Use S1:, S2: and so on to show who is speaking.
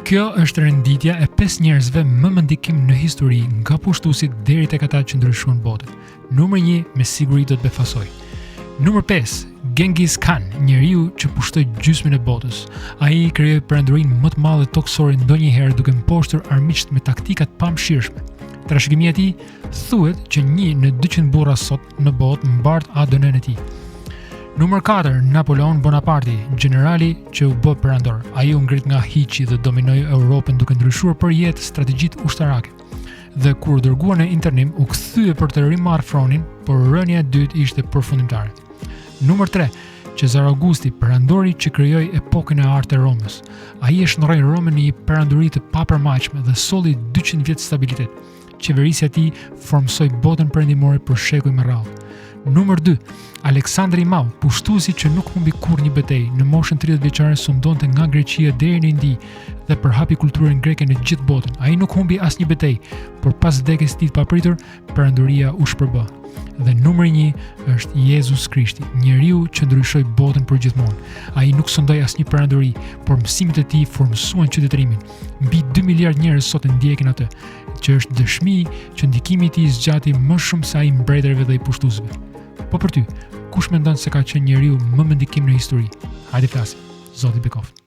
S1: Kjo është renditja e 5 njerëzve më me ndikim në histori nga pushtuesit deri tek ata që ndryshuan botën. Numër 1 me siguri do të befasoj. Numër 5, Genghis Khan, njeriu që pushtoi gjysmën e botës. Ai krijoi perandorinë më të madhe toksore ndonjëherë duke mposhtur armiqt me taktika të pamëshirshme. Trashëgimia e tij thuhet që 1 në 200 burra sot në botë mbart ADN-n e tij. Numër 4, Napoleon Bonaparte, generali që u bë perandor. Ai u ngrit nga hiqi dhe dominoi Europën duke ndryshuar përjetë strategjitë ushtarake. Dhe kur dërguar në internim, u kthye për të rimarrë fronin, por rënia e dytë ishte përfundimtare. Numër 3, Cezar Augusti, perandori që krijoi epokën e artë e Romës. Ai e shndrroi Romën në një perandori të papërmaqshme dhe solli 200 vjet stabilitet. Qeverisja e tij formsoi botën perëndimore për shekuj me radhë. Numër 2, Aleksandri i Madh, pushtuesi që nuk humbi kurrë një betejë, në moshën 30 vjeçare sundonte nga Greqia deri në Indi dhe përhapi kulturën greke në gjithë botën. Ai nuk humbi asnjë betejë, por pas vdekjes së tij të papritur, perandoria u shpërbë. Dhe numër 1 është Jezus Krishti, njeriu që ndryshoi botën përgjithmonë. Ai nuk sondoi asnjë perandori, por mësimet e tij formsuan qytetërimin. Mbi 2 miliard njerëz sot e ndjekin atë, që është dëshmi që ndikimi i tij zgjati më shumë se ai mbretëreve dhe i pushtuesve. Po për ty, kush mendon se ka qenë njeriu më me ndikim në histori? Hajde flasim. Zoti bekoft.